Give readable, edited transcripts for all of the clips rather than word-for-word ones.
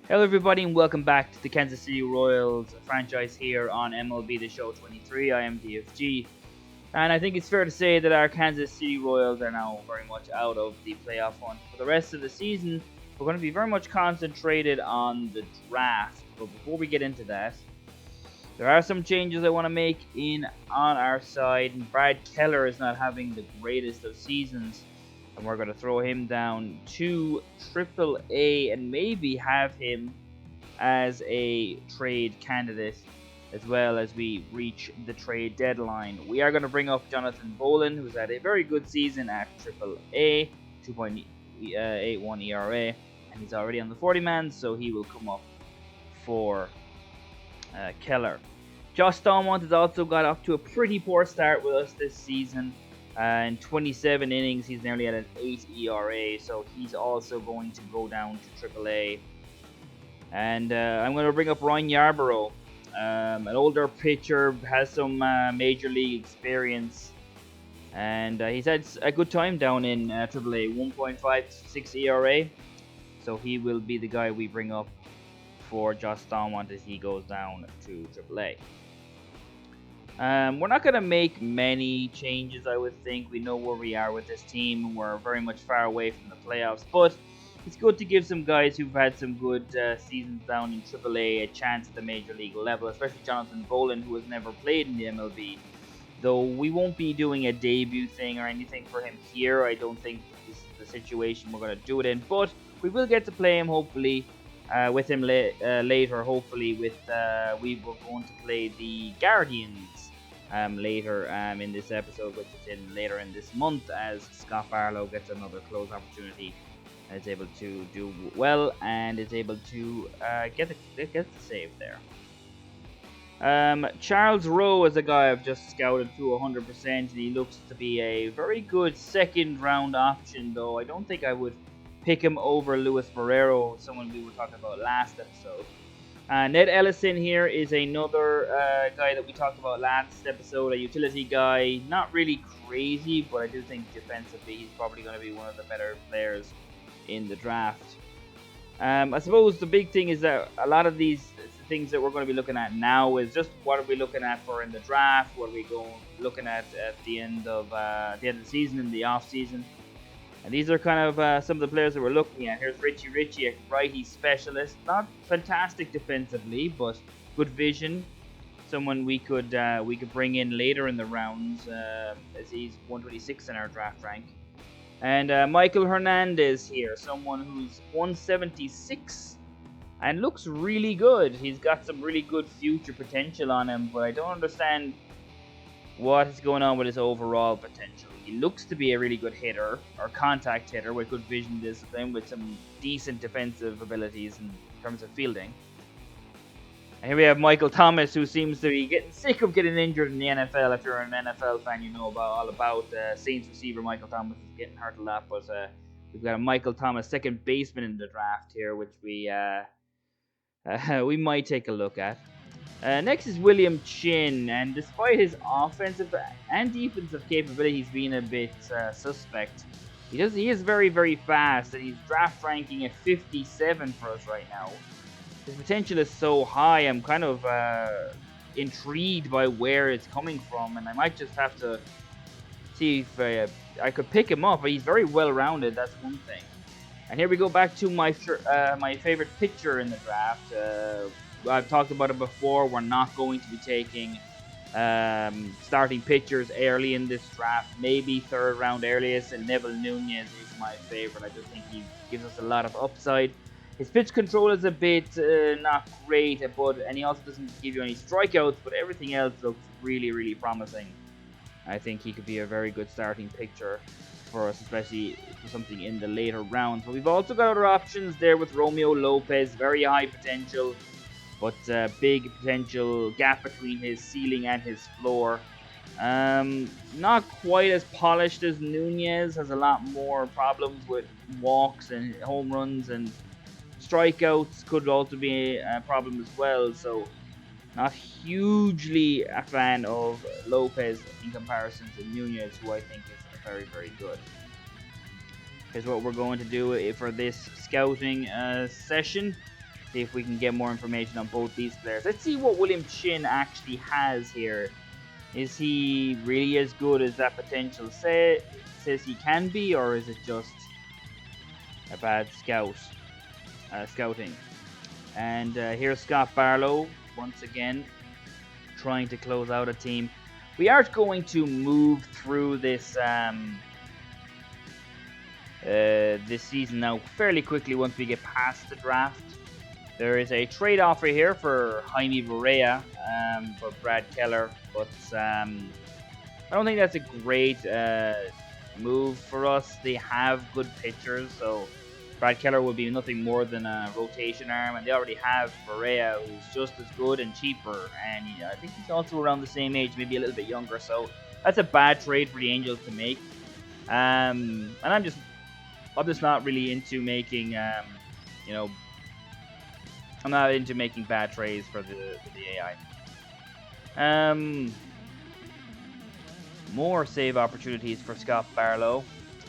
Hello, everybody, and welcome back to the Kansas City Royals franchise here on MLB The Show 23. I am DFG, and I think it's fair to say that our Kansas City Royals are now very much out of the playoff hunt for the rest of the season. We're going to be very much concentrated on the draft, but before we get into that, there are some changes I want to make on our side. And Brad Keller is not having the greatest of seasons, and we're going to throw him down to Triple A and maybe have him as a trade candidate as well as we reach the trade deadline. We are going to bring up Jonathan Bolin, who's had a very good season at Triple A, 2.81 ERA, and he's already on the 40 man, so he will come up for Keller. Josh Stallmont has also got off to a pretty poor start with us this season. In 27 innings, he's nearly at an 8 ERA, so he's also going to go down to AAA. And I'm going to bring up Ryan Yarborough, an older pitcher, has some major league experience, and he's had a good time down in AAA, 1.56 ERA, so he will be the guy we bring up for Josh Stallmont as he goes down to AAA. We're not going to make many changes, I would think. We know where we are with this team. We're very much far away from the playoffs, but it's good to give some guys who've had some good seasons down in AAA a chance at the major league level, especially Jonathan Bolin, who has never played in the MLB. Though we won't be doing a debut thing or anything for him here. I don't think this is the situation we're going to do it in, but we will get to play him, hopefully, with him later. Hopefully, we were going to play the Guardians later in this episode, which is later in this month, as Scott Barlow gets another close opportunity and is able to do well and is able to get the save there. Charles Rowe is a guy I've just scouted to 100%, and he looks to be a very good second round option, though I don't think I would pick him over Luis Moreira, someone we were talking about last episode. Ned Ellison here is another guy that we talked about last episode, a utility guy. Not really crazy, but I do think defensively he's probably going to be one of the better players in the draft. I suppose the big thing is that a lot of these things that we're going to be looking at now is just what are we looking at for in the draft, what are we looking at the end of the season, in the off season. And these are kind of some of the players that we're looking at. Here's Richie, a righty specialist. Not fantastic defensively, but good vision. Someone we could bring in later in the rounds, as he's 126 in our draft rank. And Michael Hernandez here, someone who's 176 and looks really good. He's got some really good future potential on him, but I don't understand what is going on with his overall potential. He looks to be a really good hitter, or contact hitter, with good vision discipline, with some decent defensive abilities in terms of fielding. And here we have Michael Thomas, who seems to be getting sick of getting injured in the NFL. If you're an NFL fan, you know all about Saints receiver Michael Thomas is getting hurt a lot, but we've got a Michael Thomas second baseman in the draft here, which we might take a look at. Next is William Chin, and despite his offensive and defensive capabilities being a bit suspect, he is very, very fast, and he's draft ranking at 57 for us right now. His potential is so high, I'm kind of intrigued by where it's coming from, and I might just have to see if I could pick him up. But he's very well-rounded, that's one thing. And here we go back to my favorite pitcher in the draft. I've talked about it before. We're not going to be taking starting pitchers early in this draft. Maybe third round earliest, and Neville Nunez is my favorite. I just think he gives us a lot of upside. His pitch control is a bit not great, and he also doesn't give you any strikeouts, but everything else looks really, really promising. I think he could be a very good starting pitcher for us, especially for something in the later rounds. But we've also got other options there with Romeo Lopez, very high potential, but big potential gap between his ceiling and his floor. Not quite as polished as Nunez, has a lot more problems with walks and home runs, and strikeouts could also be a problem as well, so not hugely a fan of Lopez in comparison to Nunez, who I think is very, very good. Here's what we're going to do for this scouting session. See if we can get more information on both these players. Let's see what William Chin actually has here. Is he really as good as that potential says he can be, or is it just a bad scouting? And here's Scott Barlow once again trying to close out a team. We are going to move through this this season now fairly quickly once we get past the draft. There is a trade offer here for Jaime Moreira for Brad Keller, but I don't think that's a great move for us. They have good pitchers, so Brad Keller will be nothing more than a rotation arm, and they already have Moreira, who's just as good and cheaper, and I think he's also around the same age, maybe a little bit younger, so that's a bad trade for the Angels to make. And I'm just not really into making, I'm not into making bad trades for the AI. More save opportunities for Scott Barlow,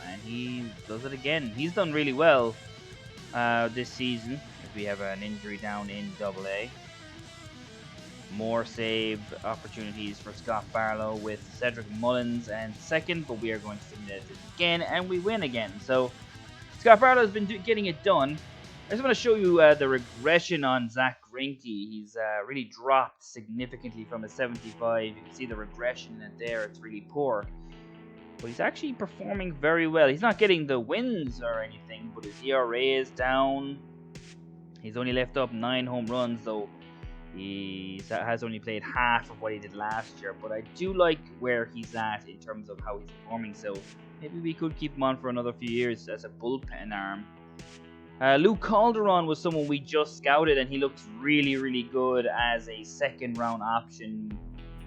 and he does it again. He's done really well this season. If we have an injury down in AA. More save opportunities for Scott Barlow with Cedric Mullins and second, but we are going to simulate it again, and we win again. So Scott Barlow has been getting it done. I just want to show you the regression on Zach Greinke. He's really dropped significantly from a 75. You can see the regression in it there. It's really poor. But he's actually performing very well. He's not getting the wins or anything, but his ERA is down. He's only left up 9 home runs, though he has only played half of what he did last year. But I do like where he's at in terms of how he's performing, so maybe we could keep him on for another few years as a bullpen arm. Luke Calderon was someone we just scouted, and he looks really, really good as a second-round option.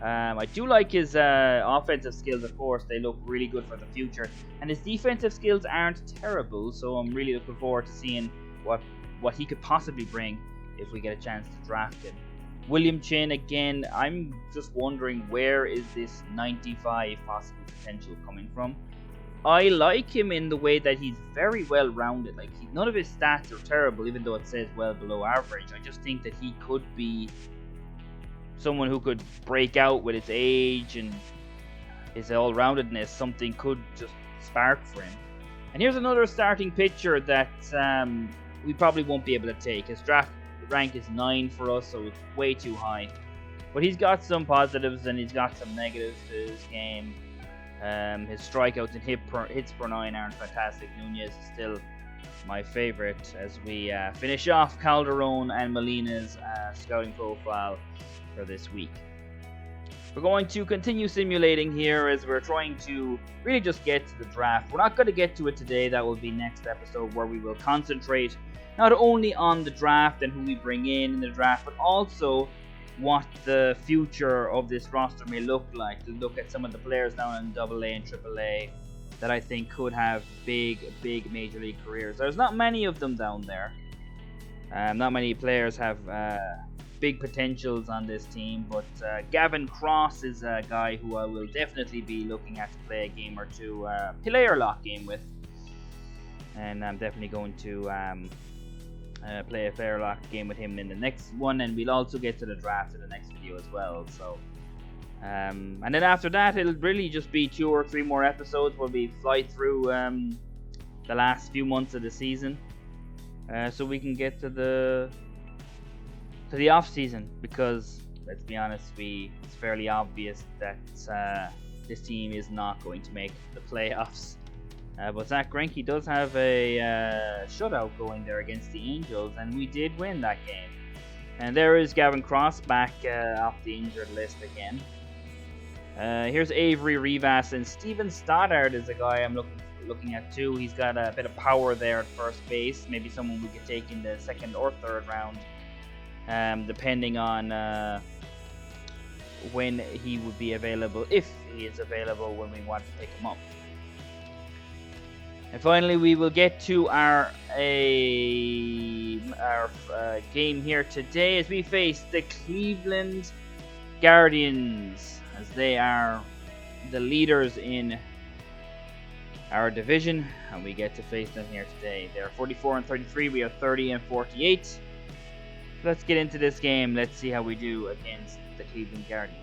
I do like his offensive skills, of course. They look really good for the future. And his defensive skills aren't terrible, so I'm really looking forward to seeing what he could possibly bring if we get a chance to draft him. William Chin, again, I'm just wondering where is this 95 possible potential coming from. I like him in the way that he's very well rounded. Like, none of his stats are terrible, even though it says well below average. I just think that he could be someone who could break out with his age and his all-roundedness. Something could just spark for him. And here's another starting pitcher that we probably won't be able to take. His draft rank is 9 for us, so it's way too high. But he's got some positives and he's got some negatives to his game. His strikeouts and hits per 9 aren't fantastic. Nunez is still my favorite as we finish off Calderon and Molina's scouting profile for this week. We're going to continue simulating here as we're trying to really just get to the draft. We're not going to get to it today. That will be next episode, where we will concentrate not only on the draft and who we bring in the draft, but also what the future of this roster may look like. To look at some of the players down in AA and AAA that I think could have big major league careers. There's not many of them down there. Not many players have big potentials on this team, but Gavin Cross is a guy who I will definitely be looking at to play a game or two, player lock game with, and I'm definitely going to play a fair lock game with him in the next one, and we'll also get to the draft in the next video as well. So and then after that, it'll really just be 2 or 3 more episodes where we fly through the last few months of the season, so we can get to the off season, because let's be honest, it's fairly obvious that this team is not going to make the playoffs. But Zach Greinke does have a shutout going there against the Angels, and we did win that game. And there is Gavin Cross back off the injured list again. Here's Avery Rivas, and Steven Stoddard is a guy I'm looking at too. He's got a bit of power there at first base. Maybe someone we could take in the 2nd or 3rd round, depending on when he would be available, if he is available when we want to pick him up. And finally, we will get to our game here today as we face the Cleveland Guardians, as they are the leaders in our division, and we get to face them here today. They're 44-33, we are 30-48. Let's get into this game. Let's see how we do against the Cleveland Guardians.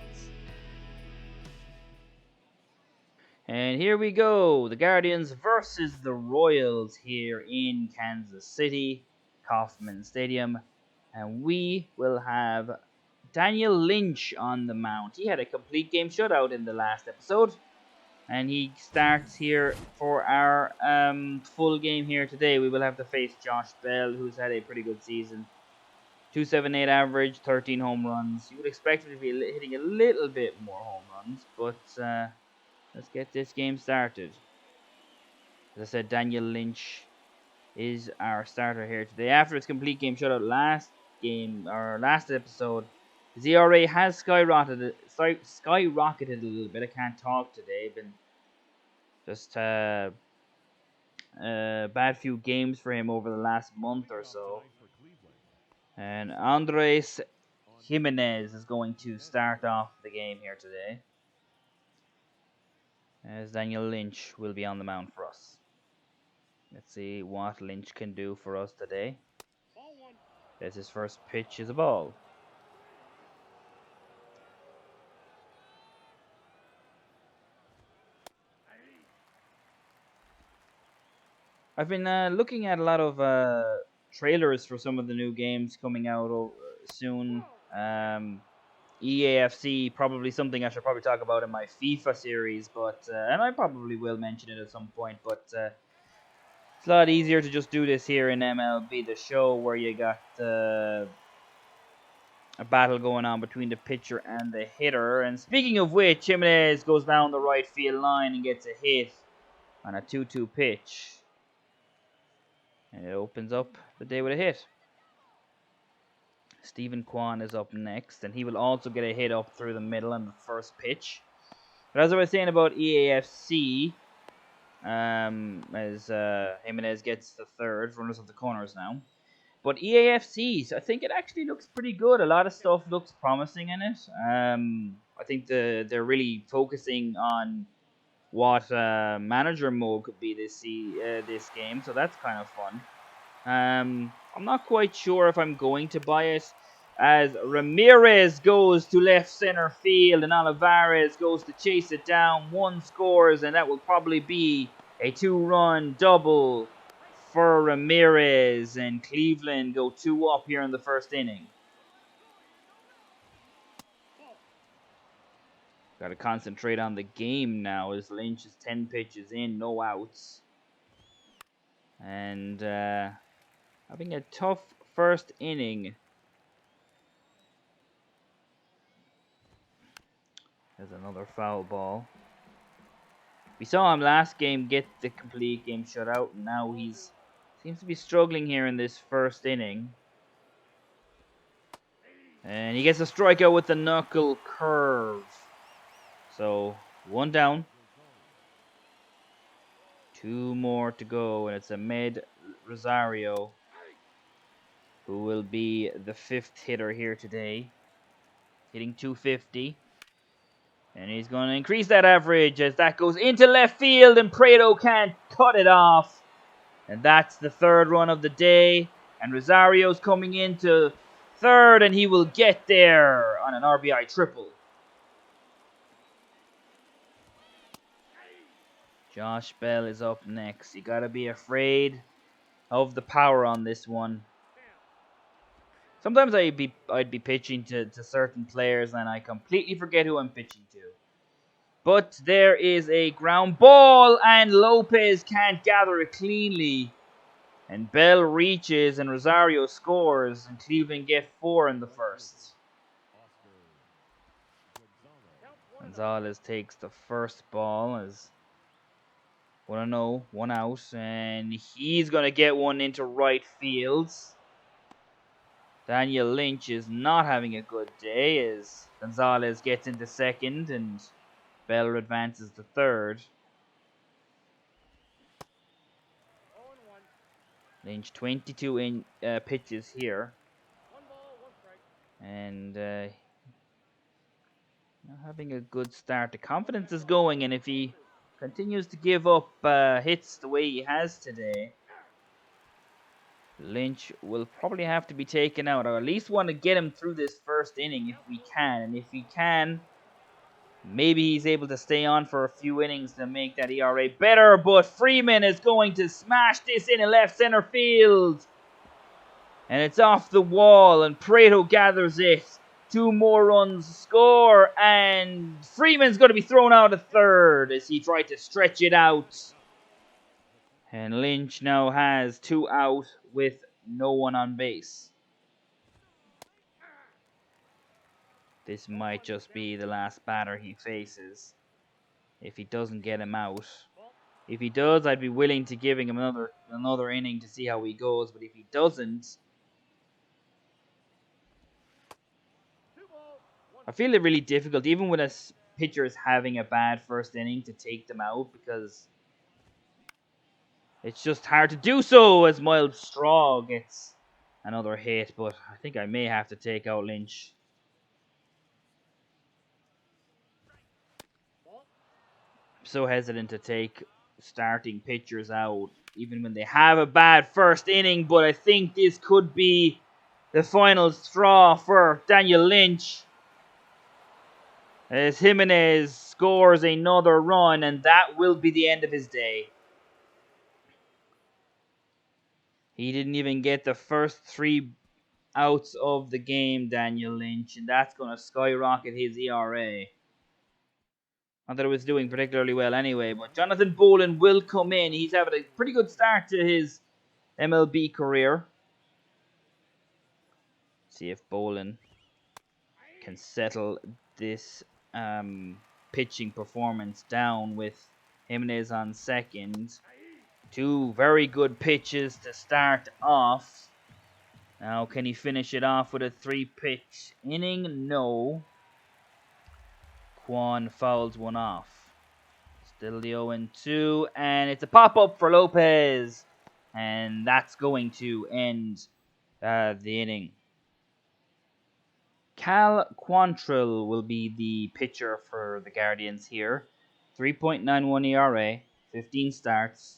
And here we go. The Guardians versus the Royals here in Kansas City, Kauffman Stadium. And we will have Daniel Lynch on the mound. He had a complete game shutout in the last episode. And he starts here for our full game here today. We will have to face Josh Bell, who's had a pretty good season. 278 average, 13 home runs. You would expect him to be hitting a little bit more home runs, but let's get this game started. As I said, Daniel Lynch is our starter here today. After his complete game shutout last episode, his ERA has skyrocketed a little bit. I can't talk today. Been just bad few games for him over the last month or so. And Andres Jimenez is going to start off the game here today, as Daniel Lynch will be on the mound for us. Let's see what Lynch can do for us today. As his first pitch is a ball. I've been looking at a lot of trailers for some of the new games coming out soon. EAFC, probably something I should probably talk about in my FIFA series, but and I probably will mention it at some point, but it's a lot easier to just do this here in MLB The Show, where you got a battle going on between the pitcher and the hitter. And speaking of which, Jimenez goes down the right field line and gets a hit on a 2-2 pitch. And it opens up the day with a hit. Stephen Kwan is up next, and he will also get a hit up through the middle on the first pitch. But as I was saying about EAFC, as Jimenez gets the third, runners of the corners now. But EAFC, I think it actually looks pretty good. A lot of stuff looks promising in it. I think they're really focusing on what manager mode could be this game, so that's kind of fun. I'm not quite sure if I'm going to buy it, as Ramirez goes to left center field and Olivares goes to chase it down. One scores, and that will probably be a 2-run double for Ramirez, and Cleveland go 2 up here in the first inning. Got to concentrate on the game now, as Lynch is 10 pitches in, no outs. And having a tough first inning. There's another foul ball. We saw him last game get the complete game shutout, and now he's seems to be struggling here in this first inning. And he gets a strikeout with the knuckle curve. So 1 down. 2 more to go, and it's Ahmed Rosario who will be the 5th hitter here today, hitting .250. And he's going to increase that average as that goes into left field, and Prado can't cut it off. And that's the 3rd run of the day. And Rosario's coming into 3rd, and he will get there on an RBI triple. Josh Bell is up next. You got to be afraid of the power on this one. Sometimes I'd be pitching to certain players and I completely forget who I'm pitching to. But there is a ground ball, and Lopez can't gather it cleanly. And Bell reaches, and Rosario scores, and Cleveland get 4 in the first. Gonzalez takes the first ball as 1-0, 1 out, and he's going to get one into right field. Daniel Lynch is not having a good day as Gonzalez gets into 2nd, and Bell advances to 3rd. Lynch 22 pitches here. And not having a good start. The confidence is going, and if he continues to give up hits the way he has today, Lynch will probably have to be taken out, or at least want to get him through this first inning if we can. And if he can, maybe he's able to stay on for a few innings to make that ERA better. But Freeman is going to smash this in left center field. And it's off the wall, and Prado gathers it. 2 more runs score, and Freeman's going to be thrown out at third as he tried to stretch it out. And Lynch now has 2 out with no one on base. This might just be the last batter he faces if he doesn't get him out. If he does, I'd be willing to give him another inning to see how he goes. But if he doesn't, I feel it really difficult, even when a pitcher is having a bad first inning, to take them out, because it's just hard to do so as Mild Straw gets another hit. But I think I may have to take out Lynch. I'm so hesitant to take starting pitchers out, even when they have a bad first inning. But I think this could be the final straw for Daniel Lynch, as Jimenez scores another run, and that will be the end of his day. He didn't even get the first 3 outs of the game, Daniel Lynch, and that's going to skyrocket his ERA. Not that it was doing particularly well anyway, but Jonathan Bolin will come in. He's having a pretty good start to his MLB career. See if Bolin can settle this pitching performance down with Jimenez on second. 2 very good pitches to start off. Now, can he finish it off with a 3-pitch inning? No. Quan fouls one off. Still the 0-2, and it's a pop-up for Lopez. And that's going to end the inning. Cal Quantrill will be the pitcher for the Guardians here. 3.91 ERA, 15 starts.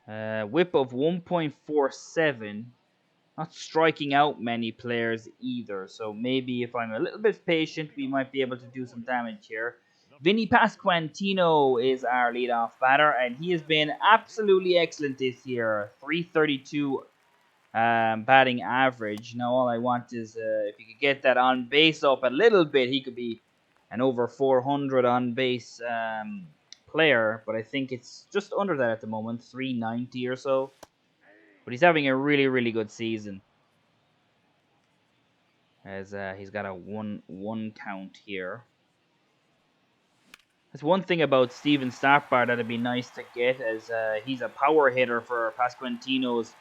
Whip of 1.47. Not striking out many players either. So maybe if I'm a little bit patient, we might be able to do some damage here. Vinny Pasquantino is our leadoff batter, and he has been absolutely excellent this year. 332 batting average. Now all I want is if he could get that on base up a little bit, he could be an over 400 on base player, but I think it's just under that at the moment, 390 or so. But he's having a really, really good season, as he's got a 1-1 count here. That's one thing about Steven Starkbar that'd be nice to get, as he's a power hitter for Pasquantino's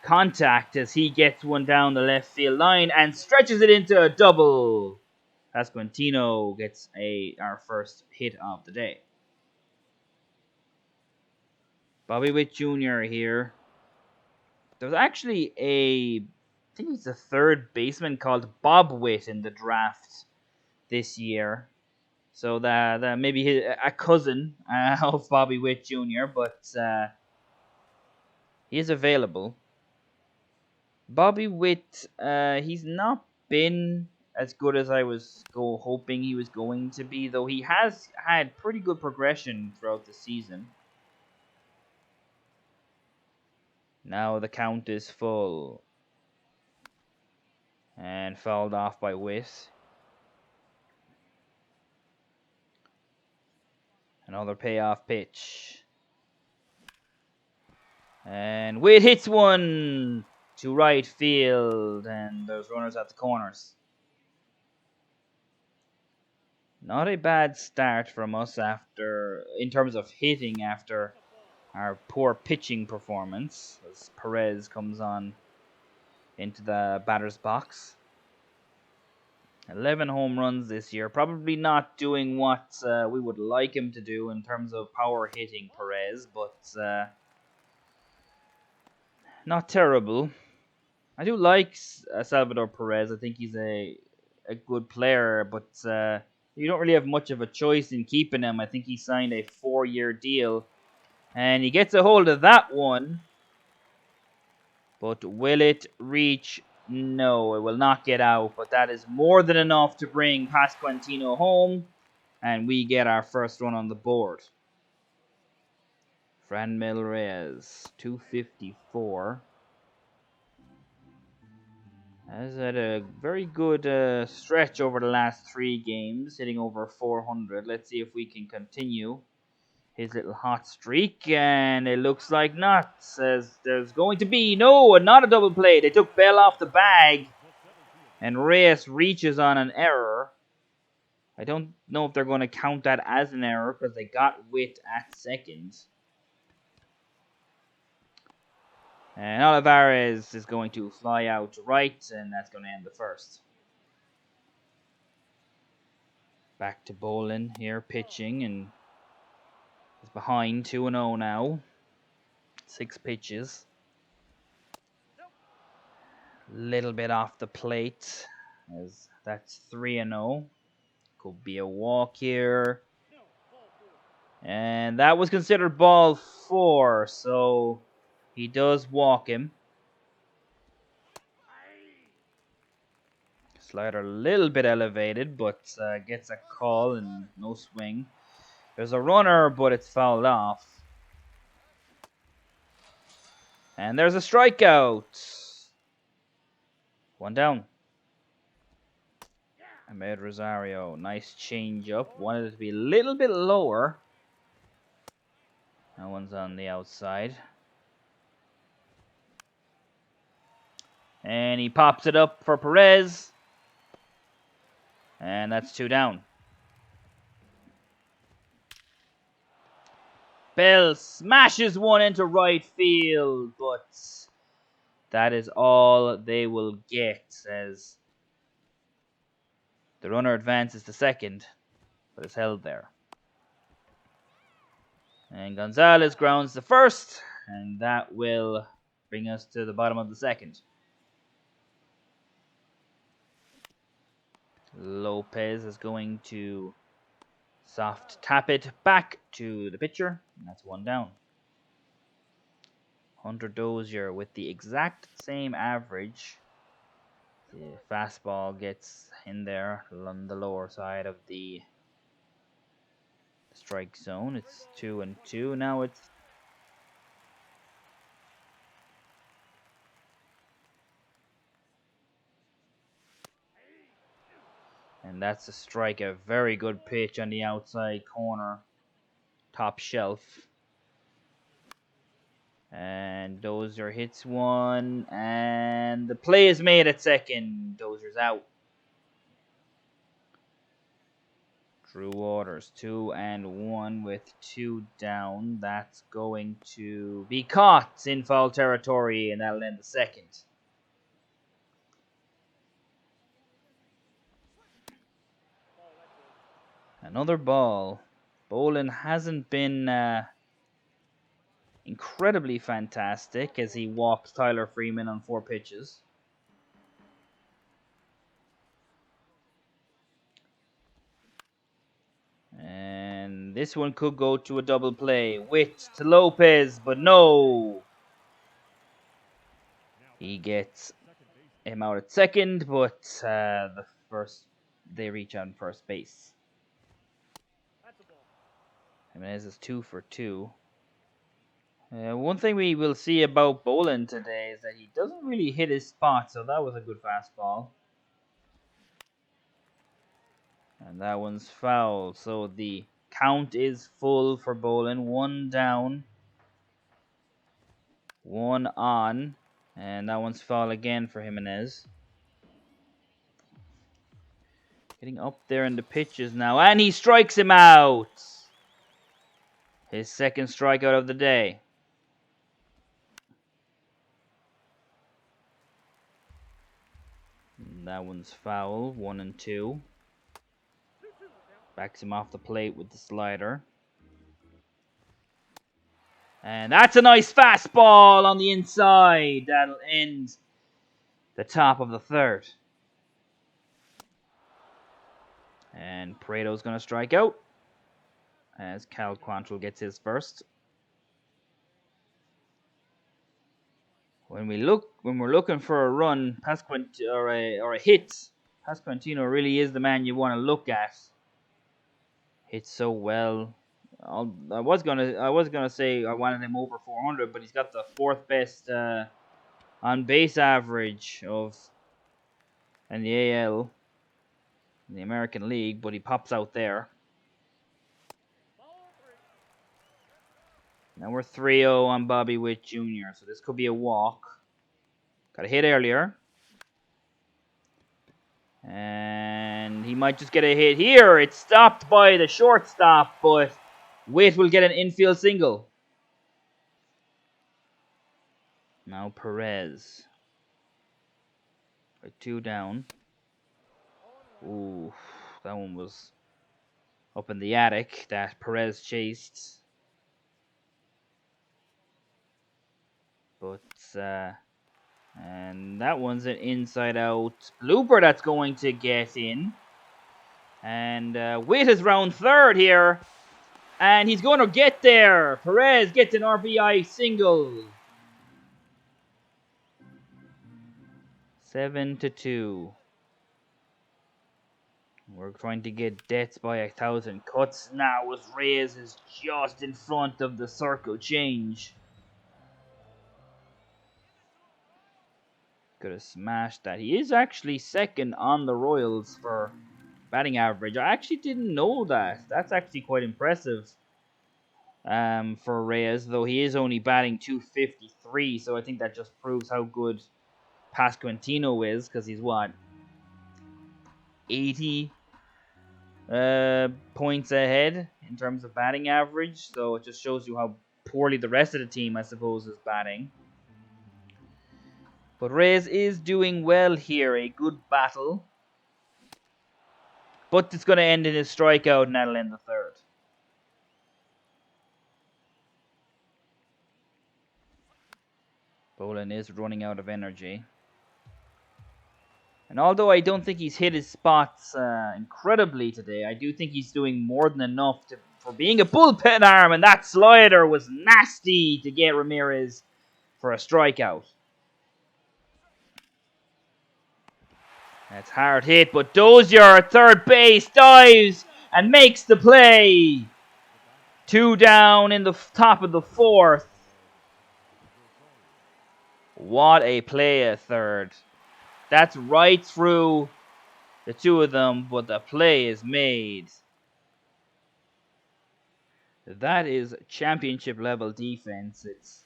contact, as he gets one down the left field line and stretches it into a double. Pasquantino gets our first hit of the day. Bobby Witt Jr. here. There's actually I think he's a third baseman called Bob Witt in the draft this year. So that maybe a cousin of Bobby Witt Jr., but he is available. Bobby Witt, he's not been as good as I was hoping he was going to be, though he has had pretty good progression throughout the season. Now the count is full. And fouled off by Witt. Another payoff pitch. And Witt hits one to right field. And there's runners at the corners. Not a bad start from us in terms of hitting after our poor pitching performance, as Perez comes on into the batter's box. 11 home runs this year. Probably not doing what we would like him to do in terms of power hitting, Perez, but not terrible. I do like Salvador Perez. I think he's a good player, but you don't really have much of a choice in keeping him. I think he signed a 4-year deal. And he gets a hold of that one. But will it reach? No, it will not get out. But that is more than enough to bring Pasquantino home. And we get our first run on the board. Franmil Reyes, 254. Has had a very good stretch over the last 3 games, hitting over 400. Let's see if we can continue his little hot streak, and it looks like not. Says there's going to be not a double play. They took Bell off the bag, and Reyes reaches on an error. I don't know if they're going to count that as an error because they got Witt at second. And Olivares is going to fly out to right, and that's going to end the first. Back to Bolin here, pitching, and he's behind 2-0 now. 6 pitches. Little bit off the plate, as that's 3-0. Could be a walk here. And that was considered ball 4, so he does walk him. Slider a little bit elevated, but gets a call and no swing. There's a runner, but it's fouled off. And there's a strikeout. 1 down. Ahmed Rosario, nice change up. Wanted it to be a little bit lower. That one's on the outside. And he pops it up for Perez. And that's 2 down. Bell smashes one into right field, but that is all they will get, as the runner advances to second, but is held there. And Gonzalez grounds the first, and that will bring us to the bottom of the second. Lopez is going to soft tap it back to the pitcher, and that's 1 down. Hunter Dozier with the exact same average. The fastball gets in there on the lower side of the strike zone. It's 2-2. Now it's and that's a strike. A very good pitch on the outside corner, top shelf. And Dozier hits one, and the play is made at second. Dozier's out. Drew Waters, 2-1 with 2 down. That's going to be caught in foul territory, and that'll end the second. Another ball. Bolin hasn't been incredibly fantastic as he walks Tyler Freeman on 4 pitches. And this one could go to a double play. Witt to Lopez, but no. He gets him out at second, but they reach on first base. Jimenez is 2 for 2. One thing we will see about Bolin today is that he doesn't really hit his spot, so that was a good fastball. And that one's foul, so the count is full for Bolin. 1 down, 1 on, and that one's foul again for Jimenez. Getting up there in the pitches now, and he strikes him out. His second strikeout of the day. That one's foul, 1-2. Backs him off the plate with the slider. And that's a nice fastball on the inside. That'll end the top of the third. And Pareto's going to strike out as Cal Quantrill gets his first. when we're looking for a run, or a hit, Pasquantino really is the man you want to look at. Hits so well. I was gonna say I wanted him over 400, but he's got the fourth best on base average of in the AL, in the American League, but he pops out there. Now we're 3-0 on Bobby Witt Jr., so this could be a walk. Got a hit earlier. And he might just get a hit here. It's stopped by the shortstop, but Witt will get an infield single. Now Perez. With 2 down. Ooh, that one was up in the attic that Perez chased. But, and that one's an inside-out blooper that's going to get in. And Witt is round third here. And he's going to get there. Perez gets an RBI single. 7-2. We're trying to get deaths by 1,000 cuts now as Reyes is just in front of the circle change. Could have smashed that. He is actually second on the Royals for batting average. I actually didn't know that. That's actually quite impressive for Reyes, though he is only batting .253, so I think that just proves how good Pasquantino is, because he's what? 80 points ahead in terms of batting average, so it just shows you how poorly the rest of the team, I suppose, is batting. But Reyes is doing well here. A good battle. But it's going to end in a strikeout, and that'll end the third. Bolin is running out of energy. And although I don't think he's hit his spots incredibly today, I do think he's doing more than enough for being a bullpen arm. And that slider was nasty to get Ramirez for a strikeout. That's hard hit, but Dozier at third base dives and makes the play. 2 down in the top of the fourth. What a play at third. That's right through the two of them, but the play is made. That is championship level defense. It's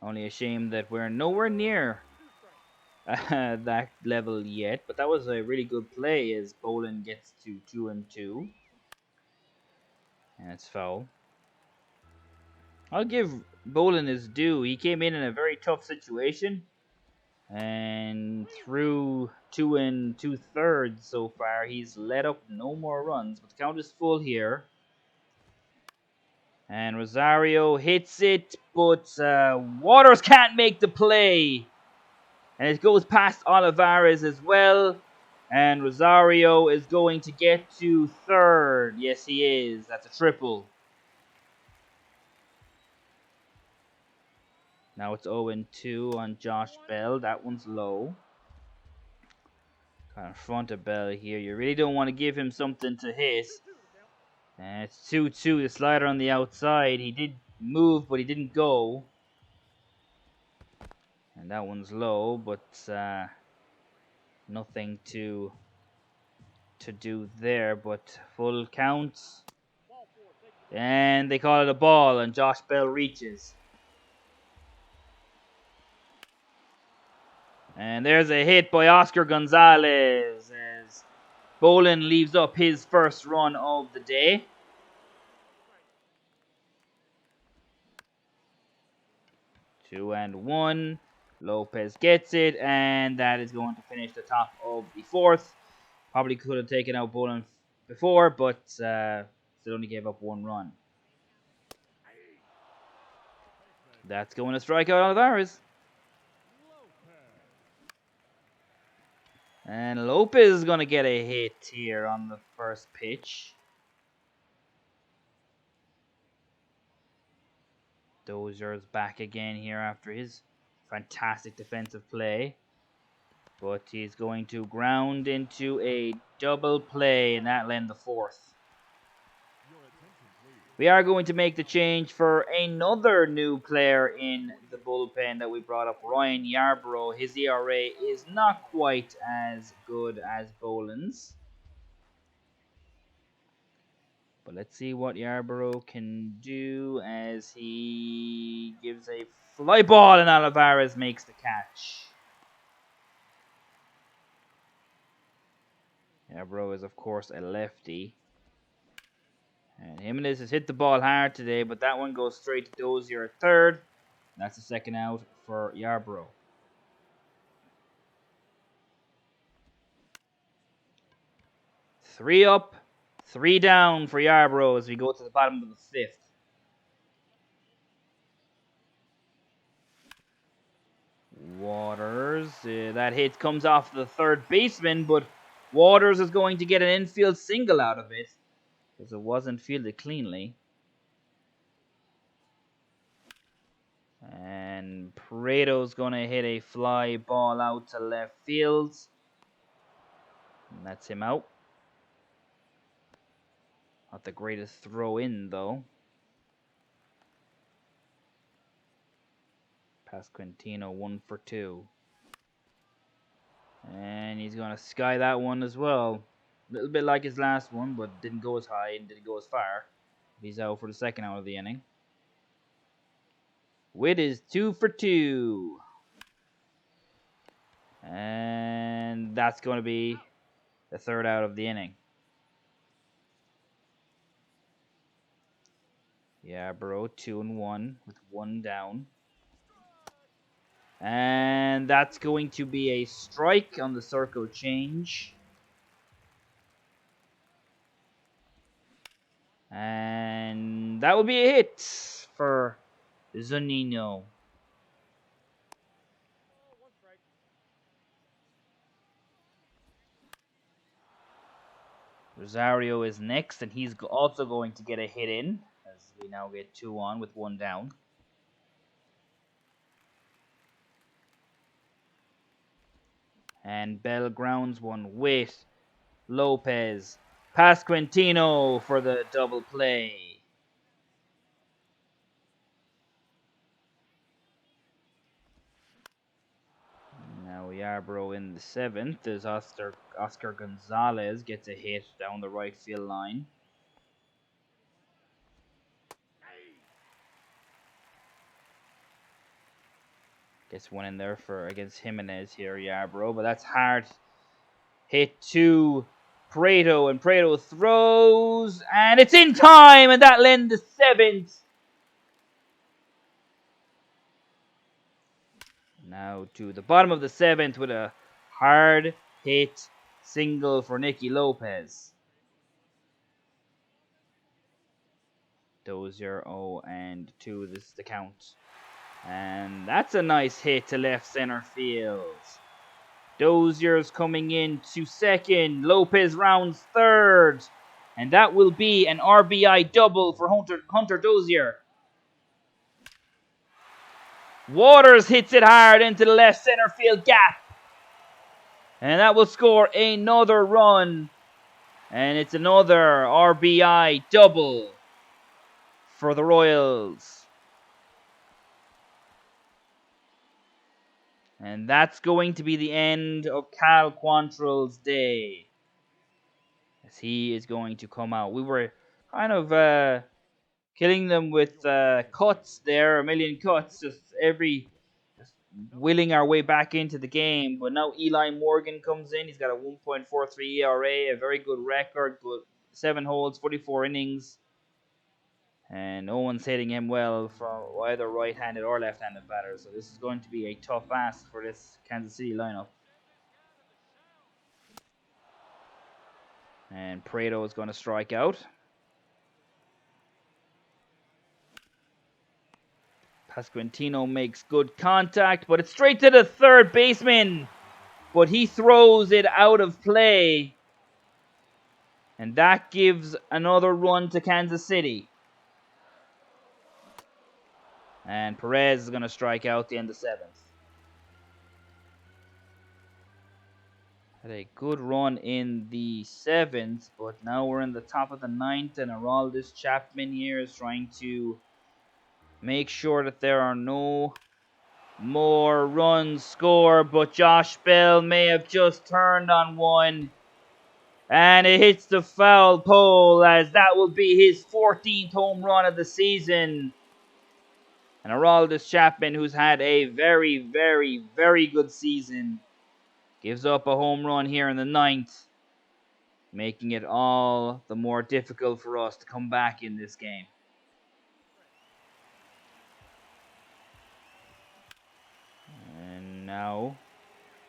only a shame that we're nowhere near that level yet, but that was a really good play as Bolin gets to 2-2. And it's foul. I'll give Bolin his due. He came in a very tough situation. And through 2 2/3 so far, he's let up no more runs. But the count is full here. And Rosario hits it, but Waters can't make the play. And it goes past Olivares as well. And Rosario is going to get to third. Yes, he is. That's a triple. Now it's 0-2 on Josh Bell. That one's low. Kind of front of Bell here. You really don't want to give him something to hit. And it's 2-2. The slider on the outside. He did move, but he didn't go. And that one's low, but nothing to do there. But full count. And they call it a ball, and Josh Bell reaches. And there's a hit by Oscar Gonzalez as Bolin leaves up his first run of the day. Two and one. Lopez gets it, and that is going to finish the top of the fourth. Probably could have taken out Bolin before, but still only gave up 1 run. That's going to strike out Olivares. And Lopez is going to get a hit here on the first pitch. Dozier's back again here after his Fantastic defensive play. But he's going to ground into a double play, and that'll end the fourth. We are going to make the change for another new player in the bullpen that we brought up, Ryan Yarbrough. His ERA is not quite as good as Boland's. But let's see what Yarbrough can do as he gives a fly ball and Olivares makes the catch. Yarbrough is, of course, a lefty. And Jimenez has hit the ball hard today, but that one goes straight to Dozier at third. That's the second out for Yarbrough. Three up, three down for Yarbrough as we go to the bottom of the fifth. Waters, that hit comes off the third baseman, but Waters is going to get an infield single out of it because it wasn't fielded cleanly. And Prato's going to hit a fly ball out to left field. And that's him out. Not the greatest throw in, though. Pasquantino 1 for 2. And he's going to sky that one as well. A little bit like his last one, but didn't go as high and didn't go as far. He's out for the second out of the inning. Witt is 2 for 2. And that's going to be the third out of the inning. Yarbrough 2-1 with one down. And that's going to be a strike on the circle change. And that will be a hit for Zunino. Rosario is next, and he's also going to get a hit in, as we now get 2 on with 1 down. And Bell grounds one with Lopez. Pasquantino for the double play. Now Yarbrough in the 7th as Oscar Gonzalez gets a hit down the right field line. Gets one in there for against Jimenez here, Yarbrough, but that's hard. Hit to Prato, and Prato throws, and it's in time, and that'll end the 7th. Now to the bottom of the 7th with a hard hit single for Nicky Lopez. Dozier 0-2, this is the count. And that's a nice hit to left center field. Dozier's coming in to second. Lopez rounds third. And that will be an RBI double for Hunter Dozier. Waters hits it hard into the left center field gap. And that will score another run. And it's another RBI double for the Royals. And that's going to be the end of Cal Quantrill's day, as he is going to come out. We were kind of killing them with cuts there, a million cuts, just willing our way back into the game. But now Eli Morgan comes in. He's got a 1.43 ERA, a very good record, but 7 holds, 44 innings. And no one's hitting him well from either right-handed or left-handed batters. So this is going to be a tough ask for this Kansas City lineup. And Prato is going to strike out. Pasquantino makes good contact, but it's straight to the third baseman. But he throws it out of play. And that gives another run to Kansas City. And Perez is going to strike out the end of 7th. Had a good run in the 7th, but now we're in the top of the 9th, and Aroldis Chapman here is trying to make sure that there are no more runs scored, but Josh Bell may have just turned on one, and it hits the foul pole, as that will be his 14th home run of the season. And Aroldis Chapman, who's had a very, very, very good season, gives up a home run here in the 9th, making it all the more difficult for us to come back in this game. And now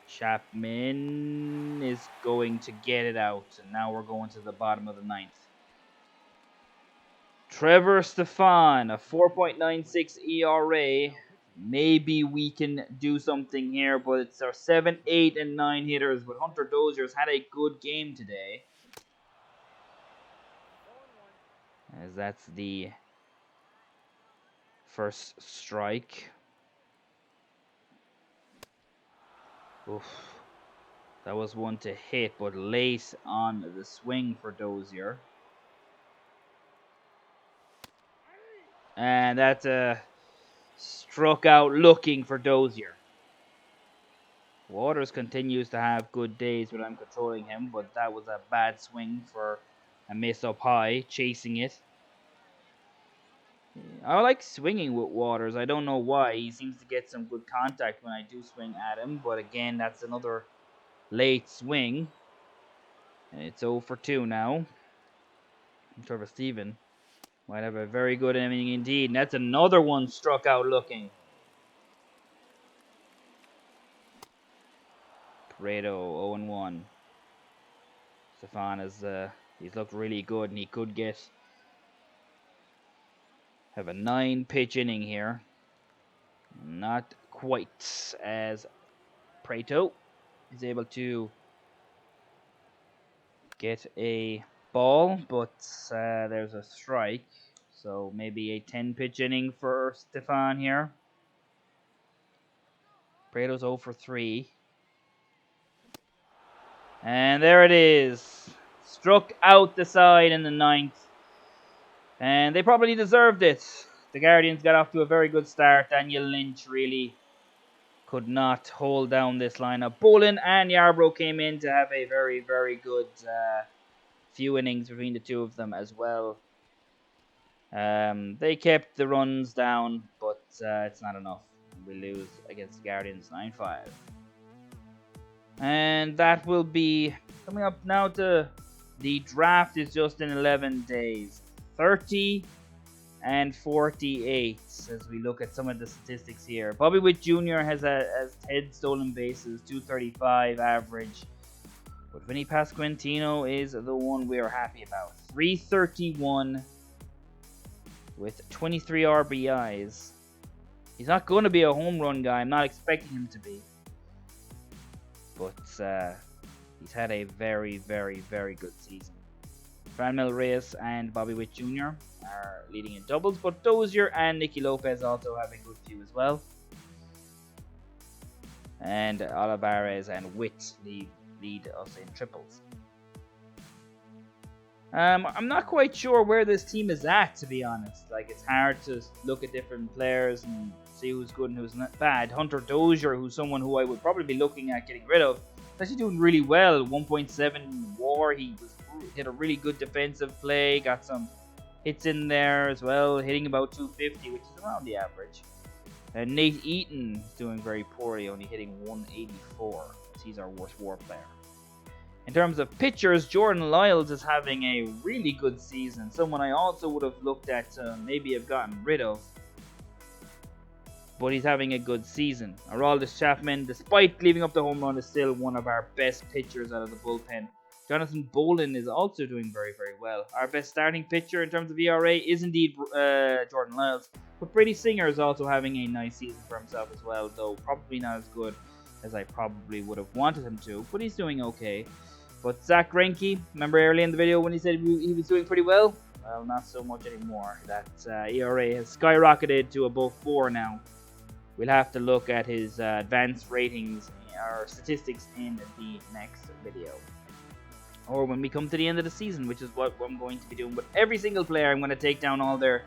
Chapman is going to get it out. And now we're going to the bottom of the 9th. Trevor Stefan, a 4.96 ERA. Maybe we can do something here, but it's our 7, 8, and 9 hitters. But Hunter Dozier's had a good game today, as that's the first strike. Oof. That was one to hit, but late on the swing for Dozier. And that's struck out looking for Dozier. Waters continues to have good days when I'm controlling him, but that was a bad swing for a miss up high, chasing it. I like swinging with Waters. I don't know why. He seems to get some good contact when I do swing at him, but again, that's another late swing. It's 0 for 2 now. Trevor Stephen might have a very good inning indeed. And that's another one struck out looking. Pareto 0-1. Stefan is he's looked really good, and he could have a 9-pitch inning here. Not quite as Pareto is able to get a ball, but there's a strike. So maybe a 10-pitch inning for Stefan here. Pareto's 0 for 3. And there it is. Struck out the side in the 9th. And they probably deserved it. The Guardians got off to a very good start. Daniel Lynch really could not hold down this lineup. Bolin and Yarbrough came in to have a very, very good few innings between the two of them as well. They kept the runs down, but it's not enough. We lose against the Guardians 9-5. And that will be coming up now to the draft is just in 11 days. 30 and 48 as we look at some of the statistics here. Bobby Witt Jr. has 10 stolen bases, 235 average. But Vinny Pasquantino is the one we are happy about. 331 with 23 RBIs. He's not going to be a home run guy. I'm not expecting him to be. But he's had a very, very, very good season. Franmil Reyes and Bobby Witt Jr. are leading in doubles, but Dozier and Nicky Lopez also have a good few as well. And Olivares and Witt lead us in triples. I'm not quite sure where this team is at, to be honest. Like, it's hard to look at different players and see who's good and who's not bad. Hunter Dozier, who's someone who I would probably be looking at getting rid of, is actually doing really well. 1.7 WAR. He hit a really good defensive play. Got some hits in there as well, hitting about 250, which is around the average. And Nate Eaton is doing very poorly, only hitting 184. He's our worst WAR player. In terms of pitchers, Jordan Lyles is having a really good season. Someone I also would have looked at to maybe have gotten rid of. But he's having a good season. Aroldis Chapman, despite leaving up the home run, is still one of our best pitchers out of the bullpen. Jonathan Bolin is also doing very, very well. Our best starting pitcher in terms of ERA is indeed Jordan Lyles. But Brady Singer is also having a nice season for himself as well, though probably not as good as I probably would have wanted him to. But he's doing okay. But Zach Greinke, remember early in the video when he said he was doing pretty well? Well, not so much anymore. That ERA has skyrocketed to above 4 now, we'll have to look at his advanced ratings or statistics in the next video. Or when we come to the end of the season, which is what I'm going to be doing. But every single player, I'm going to take down all their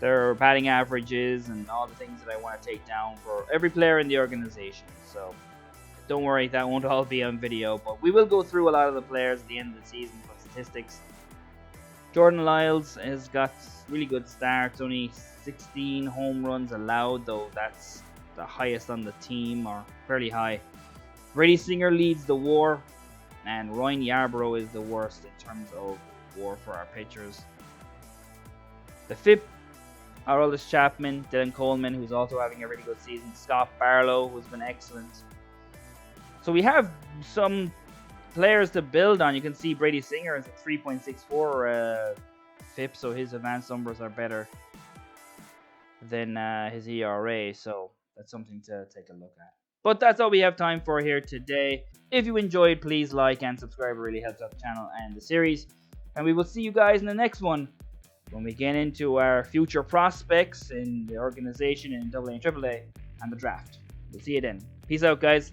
batting averages and all the things that I want to take down for every player in the organization. So don't worry, that won't all be on video, but we will go through a lot of the players at the end of the season for statistics. Jordan Lyles has got really good starts, only 16 home runs allowed, though that's the highest on the team, or fairly high. Brady Singer leads the WAR, and Ryan Yarbrough is the worst in terms of WAR for our pitchers. The FIP are Aldis Chapman, Dylan Coleman, who's also having a really good season, Scott Barlow, who's been excellent. So we have some players to build on. You can see Brady Singer is at 3.64 FIP, so his advanced numbers are better than his ERA, so that's something to take a look at. But that's all we have time for here today. If you enjoyed, please like and subscribe. It really helps out the channel and the series. And we will see you guys in the next one when we get into our future prospects in the organization in AA and AAA and the draft. We'll see you then. Peace out, guys.